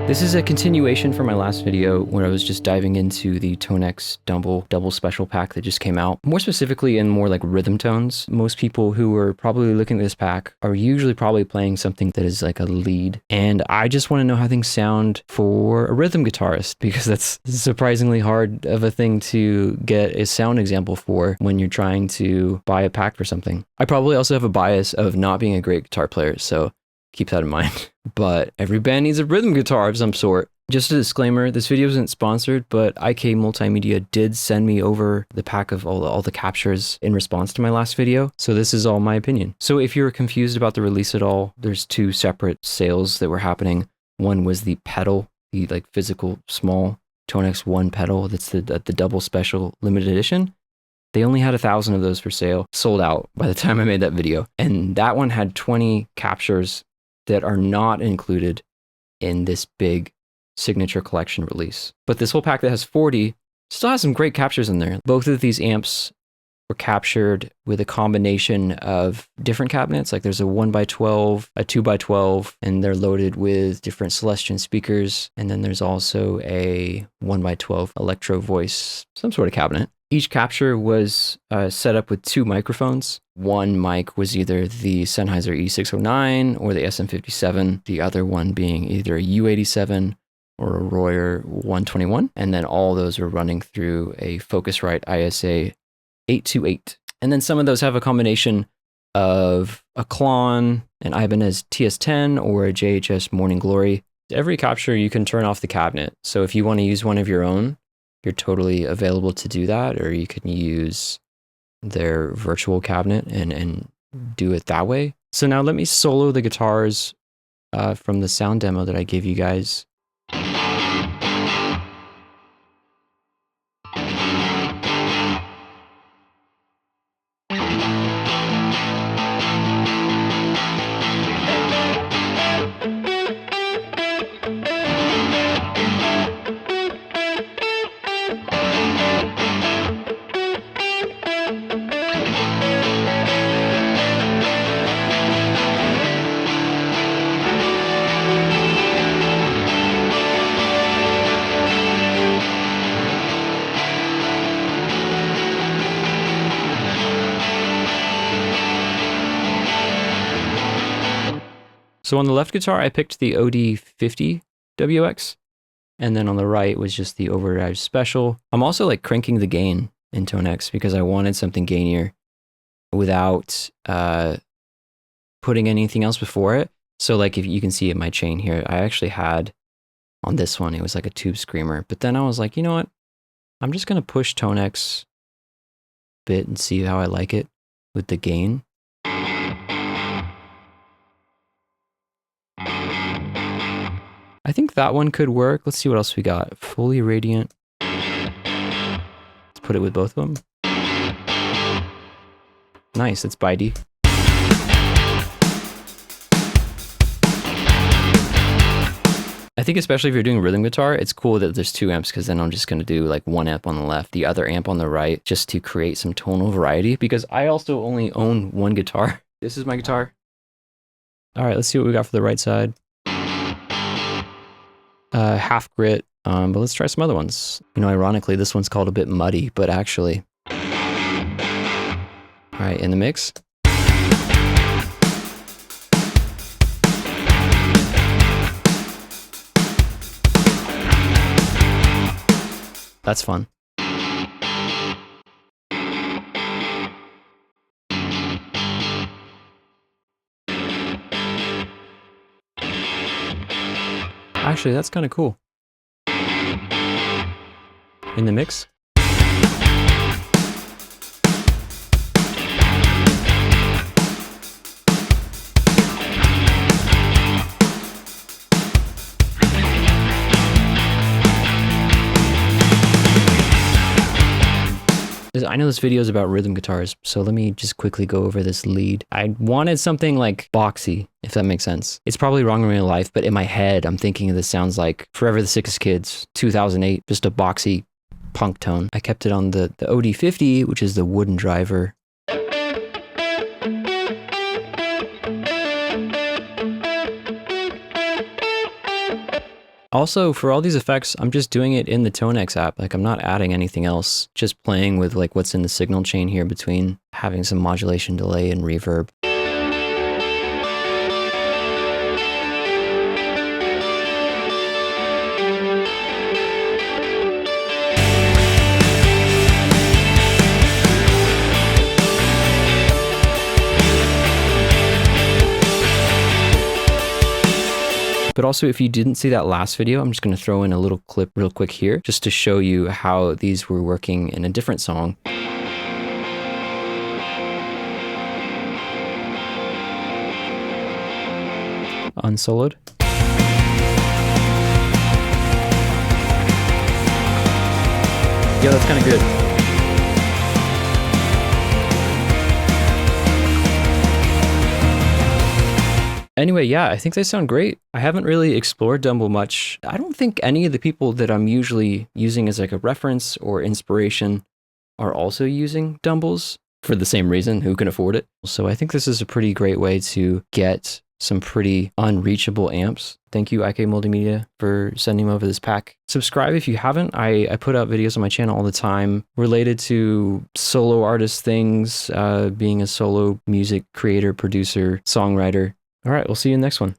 This is a continuation from my last video where I was just diving into the TONEX double special pack that just came out. More specifically in more like rhythm tones. Most people who are probably looking at this pack are usually probably playing something that is like a lead. And I just want to know how things sound for a rhythm guitarist, because that's surprisingly hard of a thing to get a sound example for when you're trying to buy a pack for something. I probably also have a bias of not being a great guitar player, so keep that in mind. But every band needs a rhythm guitar of some sort. Just a disclaimer, this video isn't sponsored, but IK Multimedia did send me over the pack of all the captures in response to my last video. So this is all my opinion. So if you're confused about the release at all, there's two separate sales that were happening. One was the pedal, the like physical small TONEX 1 pedal. That's the double special limited edition. They only had 1,000 of those for sale, sold out by the time I made that video. And that one had 20 captures that are not included in this big signature collection release. But this whole pack that has 40 still has some great captures in there. Both of these amps were captured with a combination of different cabinets. Like there's a 1x12, a 2x12, and they're loaded with different Celestion speakers. And then there's also a 1x12 electro voice, some sort of cabinet. Each capture was set up with two microphones. One mic was either the Sennheiser E609 or the SM57, the other one being either a U87 or a Royer 121. And then all those were running through a Focusrite ISA 828. And then some of those have a combination of a Klon, an Ibanez TS10, or a JHS Morning Glory. Every capture you can turn off the cabinet. So if you want to use one of your own, you're totally available to do that, or you can use their virtual cabinet and do it that way. So now let me solo the guitars from the sound demo that I gave you guys. So on the left guitar, I picked the OD50 WX, and then on the right was just the Overdrive Special. I'm also like cranking the gain in TONEX because I wanted something gainier without putting anything else before it. So like if you can see in my chain here, I actually had on this one, it was like a tube screamer. But then I was like, you know what? I'm just going to push TONEX a bit and see how I like it with the gain. I think that one could work. Let's see what else we got. Fully Radiant. Let's put it with both of them. Nice, it's bitey. I think especially if you're doing rhythm guitar, it's cool that there's two amps, because then I'm just going to do like one amp on the left, the other amp on the right, just to create some tonal variety, because I also only own one guitar. This is my guitar. All right, let's see what we got for the right side. Half grit, but let's try some other ones. You know, ironically, this one's called A Bit Muddy, but actually. All right, in the mix. That's fun. Actually, that's kind of cool. In the mix. I know this video is about rhythm guitars, so let me just quickly go over this lead. I wanted something like boxy, if that makes sense. It's probably wrong in real life, but in my head, I'm thinking this sounds like Forever the Sickest Kids, 2008, just a boxy punk tone. I kept it on the OD50, which is the wooden driver. Also, for all these effects, I'm just doing it in the TONEX app. Like I'm not adding anything else, just playing with like what's in the signal chain here between having some modulation, delay, and reverb. But also, if you didn't see that last video, I'm just going to throw in a little clip real quick here just to show you how these were working in a different song. Unsoloed. Yeah, that's kind of good. Anyway, yeah, I think they sound great. I haven't really explored Dumble much. I don't think any of the people that I'm usually using as like a reference or inspiration are also using Dumbles for the same reason, who can afford it. So I think this is a pretty great way to get some pretty unreachable amps. Thank you, IK Multimedia, for sending me over this pack. Subscribe if you haven't. I put out videos on my channel all the time related to solo artist things, being a solo music creator, producer, songwriter. All right, we'll see you in the next one.